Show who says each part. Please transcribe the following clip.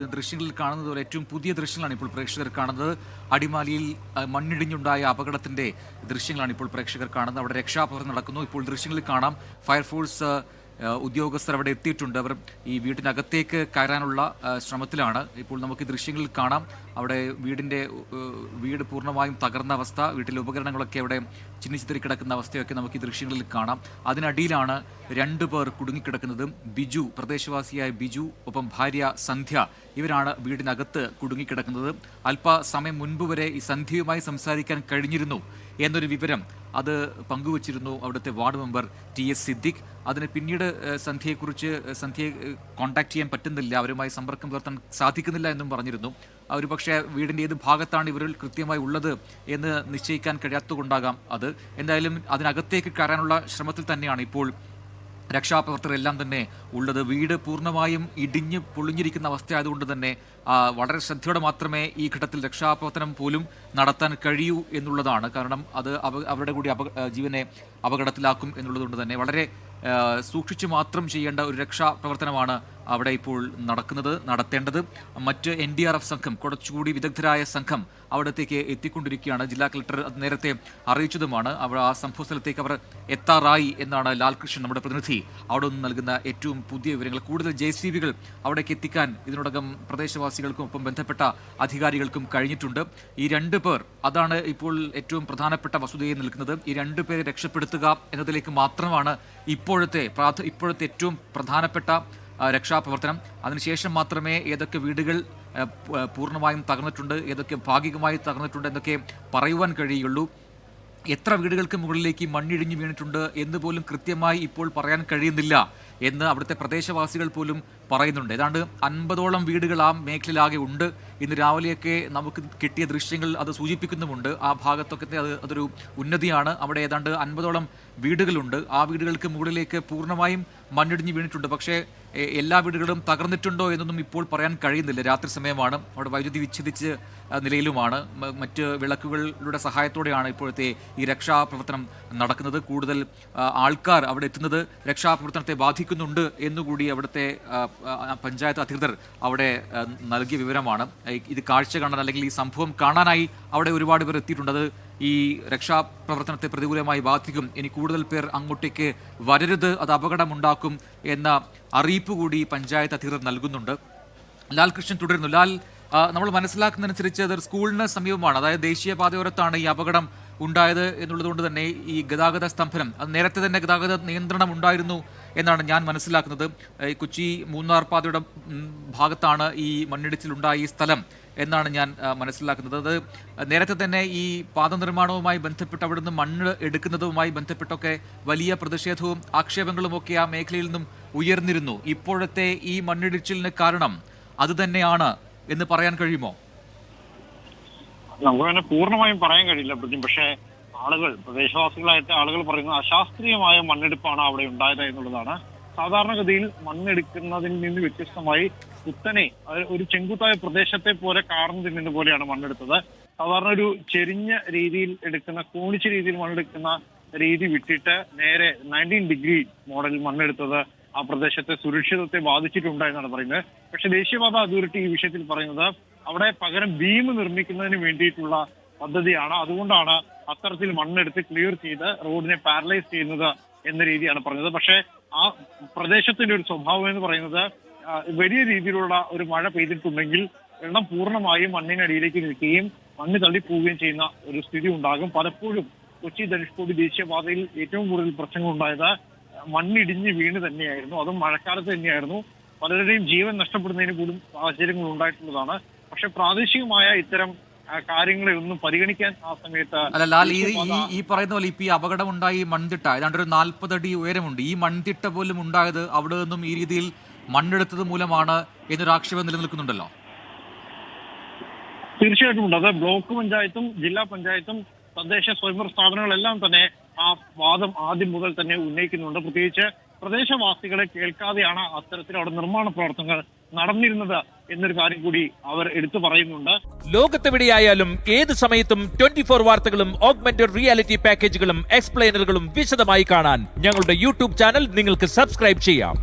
Speaker 1: ദൃശ്യങ്ങളിൽ കാണുന്നത് ഏറ്റവും പുതിയ ദൃശ്യങ്ങളാണ് ഇപ്പോൾ പ്രേക്ഷകർ കാണുന്നത്. അടിമാലിയിൽ മണ്ണിടിഞ്ഞുണ്ടായ അപകടത്തിന്റെ ദൃശ്യങ്ങളാണ് ഇപ്പോൾ പ്രേക്ഷകർ കാണുന്നത്. അവിടെ രക്ഷാപ്രവർത്തനം നടക്കുന്നു. ഇപ്പോൾ ദൃശ്യങ്ങളിൽ കാണാം ഫയർഫോഴ്സ് ഉദ്യോഗസ്ഥർ അവിടെ എത്തിയിട്ടുണ്ട്. അവർ ഈ വീട്ടിനകത്തേക്ക് കയറാനുള്ള ശ്രമത്തിലാണ്. ഇപ്പോൾ നമുക്ക് ദൃശ്യങ്ങളിൽ കാണാം അവിടെ വീട് പൂർണ്ണമായും തകർന്ന അവസ്ഥ, വീട്ടിലെ ഉപകരണങ്ങളൊക്കെ അവിടെ ചിന്നിച്ചിതറി കിടക്കുന്ന അവസ്ഥയൊക്കെ നമുക്ക് ഈ ദൃശ്യങ്ങളിൽ കാണാം. അതിനടിയിലാണ് 2 പേർ കുടുങ്ങിക്കിടക്കുന്നത്. ബിജു, പ്രദേശവാസിയായ ബിജു, ഒപ്പം ഭാര്യ സന്ധ്യ, ഇവരാണ് വീടിനകത്ത് കുടുങ്ങിക്കിടക്കുന്നത്. അല്പസമയം മുൻപ് വരെ ഈ സന്ധ്യയുമായി സംസാരിക്കാൻ കഴിഞ്ഞിരുന്നു എന്നൊരു വിവരം അത് പങ്കുവച്ചിരുന്നു അവിടുത്തെ വാർഡ് മെമ്പർ TS സിദ്ദിഖ്. അതിന് പിന്നീട് സന്ധ്യയെ കോൺടാക്ട് ചെയ്യാൻ പറ്റുന്നില്ല, അവരുമായി സമ്പർക്കം പുലർത്താൻ സാധിക്കുന്നില്ല എന്നും പറഞ്ഞിരുന്നു. ഒരുപക്ഷെ വീടിൻ്റെ ഏത് ഭാഗത്താണ് ഇവരിൽ കൃത്യമായി ഉള്ളത് എന്ന് നിശ്ചയിക്കാൻ കഴിയാത്തതുകൊണ്ടാകാം അത്. എന്തായാലും അതിനകത്തേക്ക് കയറാനുള്ള ശ്രമത്തിൽ തന്നെയാണ് ഇപ്പോൾ രക്ഷാപ്രവർത്തകരെല്ലാം തന്നെ ഉള്ളത്. വീട് പൂർണ്ണമായും ഇടിഞ്ഞ് പൊളിഞ്ഞിരിക്കുന്ന അവസ്ഥയായതുകൊണ്ട് തന്നെ വളരെ ശ്രദ്ധയോടെ മാത്രമേ ഈ ഘട്ടത്തിൽ രക്ഷാപ്രവർത്തനം പോലും നടത്താൻ കഴിയൂ എന്നുള്ളതാണ്. കാരണം അത് അവരുടെ കൂടി ജീവനെ അപകടത്തിലാക്കും എന്നുള്ളതുകൊണ്ട് തന്നെ വളരെ സൂക്ഷിച്ചു മാത്രം ചെയ്യേണ്ട ഒരു രക്ഷാപ്രവർത്തനമാണ് അവിടെ ഇപ്പോൾ നടത്തേണ്ടത്. മറ്റ് NDRF സംഘം, കുറച്ചുകൂടി വിദഗ്ധരായ സംഘം അവിടത്തേക്ക് എത്തിക്കൊണ്ടിരിക്കുകയാണ്. ജില്ലാ കളക്ടർ അത് നേരത്തെ അറിയിച്ചതുമാണ്. ആ സംഭവ സ്ഥലത്തേക്ക് അവർ എത്താറായി എന്നാണ് ലാൽകൃഷ്ണൻ, നമ്മുടെ പ്രതിനിധി, അവിടെ നിന്ന് നൽകുന്ന ഏറ്റവും പുതിയ വിവരങ്ങൾ. കൂടുതൽ JCBകൾ അവിടേക്ക് എത്തിക്കാൻ ഇതിനോടകം പ്രദേശവാസികൾക്കും ഒപ്പം ബന്ധപ്പെട്ട അധികാരികൾക്കും കഴിഞ്ഞിട്ടുണ്ട്. ഈ 2 പേർ, അതാണ് ഇപ്പോൾ ഏറ്റവും പ്രധാനപ്പെട്ട വസ്തുതയിൽ നിൽക്കുന്നത്. ഈ 2 പേരെ രക്ഷപ്പെടുത്തുക എന്നതിലേക്ക് മാത്രമാണ് ഇപ്പോഴത്തെ ഏറ്റവും പ്രധാനപ്പെട്ട രക്ഷാപ്രവർത്തനം. അതിനുശേഷം മാത്രമേ ഏതൊക്കെ വീടുകൾ പൂർണ്ണമായും തകർന്നിട്ടുണ്ട്, ഏതൊക്കെ ഭാഗികമായി തകർന്നിട്ടുണ്ട് എന്നൊക്കെ പറയുവാൻ കഴിയുള്ളൂ. എത്ര വീടുകൾക്ക് മുകളിലേക്ക് മണ്ണിടിഞ്ഞു വീണിട്ടുണ്ട് എന്ന് പോലും കൃത്യമായി ഇപ്പോൾ പറയാൻ കഴിയുന്നില്ല എന്ന് അവിടുത്തെ പ്രദേശവാസികൾ പോലും പറയുന്നുണ്ട്. ഏതാണ്ട് 50ഓളം വീടുകൾ ആ മേഖലയിലാകെ ഉണ്ട്. ഇന്ന് രാവിലെയൊക്കെ നമുക്ക് കിട്ടിയ ദൃശ്യങ്ങൾ അത് സൂചിപ്പിക്കുന്നുമുണ്ട്. ആ ഭാഗത്തൊക്കെ അതൊരു ഉന്നതിയാണ്. അവിടെ ഏതാണ്ട് 50ഓളം വീടുകളുണ്ട്. ആ വീടുകൾക്ക് മുകളിലേക്ക് പൂർണ്ണമായും മണ്ണിടിഞ്ഞ് വീണിട്ടുണ്ട്. പക്ഷേ എല്ലാ വീടുകളും തകർന്നിട്ടുണ്ടോ എന്നൊന്നും ഇപ്പോൾ പറയാൻ കഴിയുന്നില്ല. രാത്രി സമയമാണ്, അവിടെ വൈദ്യുതി വിച്ഛേദിച്ച നിലയിലുമാണ്. മറ്റ് വിളക്കുകളുടെ സഹായത്തോടെയാണ് ഇപ്പോഴത്തെ ഈ രക്ഷാപ്രവർത്തനം നടക്കുന്നത്. കൂടുതൽ ആൾക്കാർ അവിടെ എത്തുന്നത് രക്ഷാപ്രവർത്തനത്തെ ബാധിക്കുന്നുണ്ട് എന്നുകൂടി അവിടുത്തെ പഞ്ചായത്ത് അധികൃതർ അവിടെ നൽകിയ വിവരമാണ്. ഇത് കാഴ്ച കാണാൻ, അല്ലെങ്കിൽ ഈ സംഭവം കാണാനായി അവിടെ ഒരുപാട് പേർ എത്തിയിട്ടുണ്ട്. അത് ഈ രക്ഷാപ്രവർത്തനത്തെ പ്രതികൂലമായി ബാധിക്കും. ഇനി കൂടുതൽ പേർ അങ്ങോട്ടേക്ക് വരരുത്, അത് അപകടമുണ്ടാക്കും എന്ന അറിയിപ്പ് കൂടി പഞ്ചായത്ത് അധികൃതർ നൽകുന്നുണ്ട്. ലാൽകൃഷ്ണൻ തുടരുന്നു. ലാൽ, നമ്മൾ മനസ്സിലാക്കുന്നതനുസരിച്ച് അത് സ്കൂളിന് സമീപമാണ്, അതായത് ദേശീയപാതയോരത്താണ് ഈ അപകടം ഉണ്ടായത് എന്നുള്ളതുകൊണ്ട് തന്നെ ഈ ഗതാഗത സ്തംഭനം, അത് നേരത്തെ തന്നെ ഗതാഗത നിയന്ത്രണം ഉണ്ടായിരുന്നു എന്നാണ് ഞാൻ മനസ്സിലാക്കുന്നത്. കൊച്ചി മൂന്നാർ പാതയുടെ ഭാഗത്താണ് ഈ മണ്ണിടിച്ചിലുണ്ടായ ഈ സ്ഥലം എന്നാണ് ഞാൻ മനസ്സിലാക്കുന്നത്. അത് നേരത്തെ തന്നെ ഈ പാത നിർമ്മാണവുമായി ബന്ധപ്പെട്ട് അവിടുന്ന് മണ്ണ് എടുക്കുന്നതുമായി ബന്ധപ്പെട്ടൊക്കെ വലിയ പ്രതിഷേധവും ആക്ഷേപങ്ങളും ഒക്കെ ആ മേഖലയിൽ നിന്നും ഉയർന്നിരുന്നു. ഇപ്പോഴത്തെ ഈ മണ്ണിടിച്ചിലിന് കാരണം അത് തന്നെയാണ് എന്ന് പറയാൻ കഴിയുമോ?
Speaker 2: നമുക്കങ്ങനെ പൂർണ്ണമായും പറയാൻ കഴിയില്ല. പക്ഷേ പ്രദേശവാസികളായിട്ട് ആളുകൾ പറയുന്നത് അശാസ്ത്രീയമായ മണ്ണെടുപ്പാണ് അവിടെ ഉണ്ടായത് എന്നുള്ളതാണ്. സാധാരണഗതിയിൽ മണ്ണെടുക്കുന്നതിൽ നിന്ന് വ്യത്യസ്തമായി കുത്തനെ ഒരു ചെങ്കുത്തായ പ്രദേശത്തെ പോലെ കാർന്നു തിന്നുന്ന പോലെയാണ് മണ്ണെടുത്തത്. സാധാരണ ഒരു ചെരിഞ്ഞ രീതിയിൽ എടുക്കുന്ന, കോണിച്ച രീതിയിൽ മണ്ണെടുക്കുന്ന രീതി വിട്ടിട്ട് നേരെ 19 ഡിഗ്രി മോഡലിൽ മണ്ണെടുത്തത് ആ പ്രദേശത്തെ സുരക്ഷിതത്തെ ബാധിച്ചിട്ടുണ്ട് എന്നാണ് പറയുന്നത്. പക്ഷെ ദേശീയപാത അതോറിറ്റി ഈ വിഷയത്തിൽ പറയുന്നത് അവിടെ പകരം ബീം നിർമ്മിക്കുന്നതിന് വേണ്ടിയിട്ടുള്ള പദ്ധതിയാണ്, അതുകൊണ്ടാണ് അത്തരത്തിൽ മണ്ണെടുത്ത് ക്ലിയർ ചെയ്ത് റോഡിനെ പാരലൈസ് ചെയ്യുന്നത് എന്ന രീതിയാണ് പറഞ്ഞത്. പക്ഷേ ആ പ്രദേശത്തിന്റെ ഒരു സ്വഭാവം എന്ന് പറയുന്നത് വലിയ രീതിയിലുള്ള ഒരു മഴ പെയ്തിട്ടുണ്ടെങ്കിൽ വെള്ളം പൂർണ്ണമായും മണ്ണിനടിയിലേക്ക് നിൽക്കുകയും മണ്ണ് തള്ളിപ്പോവുകയും ചെയ്യുന്ന ഒരു സ്ഥിതി ഉണ്ടാകും. പലപ്പോഴും കൊച്ചി ധനുഷ്കോടി ദേശീയപാതയിൽ ഏറ്റവും കൂടുതൽ പ്രശ്നങ്ങൾ ഉണ്ടായത് മണ്ണിടിഞ്ഞ് വീണ് തന്നെയായിരുന്നു. അതും മഴക്കാലത്ത് തന്നെയായിരുന്നു. പലരുടെയും ജീവൻ നഷ്ടപ്പെടുന്നതിന് പോലും സാഹചര്യങ്ങൾ ഉണ്ടായിട്ടുള്ളതാണ്. പക്ഷെ പ്രാദേശികമായ ഇത്തരം കാര്യങ്ങളെ ഒന്നും പരിഗണിക്കാൻ ആ സമയത്ത്
Speaker 1: ഈ പറയുന്ന പോലെ ഇപ്പൊ ഈ അപകടം ഉണ്ടായി മൺതിട്ട ഏതാണ്ട് ഒരു 40 അടി ഉയരമുണ്ട്. ഈ മൺതിട്ട പോലും ഉണ്ടായത് അവിടെ നിന്നും ഈ രീതിയിൽ മണ്ണെടുത്തത് മൂലമാണ് എന്നൊരു ആക്ഷേപം നിലനിൽക്കുന്നുണ്ടല്ലോ.
Speaker 2: തീർച്ചയായിട്ടും ഉണ്ട്. അത് ബ്ലോക്ക് പഞ്ചായത്തും ജില്ലാ പഞ്ചായത്തും തദ്ദേശ സ്വയംഭരണ സ്ഥാപനങ്ങളെല്ലാം തന്നെ ആ വാദം ആദ്യം മുതൽ തന്നെ ഉന്നയിക്കുന്നുണ്ട്. പ്രത്യേകിച്ച് പ്രദേശവാസികളെ കേൾക്കാതെയാണ് അത്തരത്തിൽ അവിടെ നിർമ്മാണ പ്രവർത്തനങ്ങൾ നടന്നിരുന്നത് എന്നൊരു കാര്യം കൂടി അവർ എടുത്തു പറയുന്നുണ്ട്.
Speaker 3: ലോകത്തെവിടെയായാലും ഏത് സമയത്തും 24 വാർത്തകളും ഓഗ്മെന്റഡ് റിയാലിറ്റി പാക്കേജുകളും എക്സ്പ്ലെയിനറുകളും വിശദമായി കാണാൻ ഞങ്ങളുടെ YouTube ചാനൽ നിങ്ങൾക്ക് സബ്സ്ക്രൈബ് ചെയ്യാം.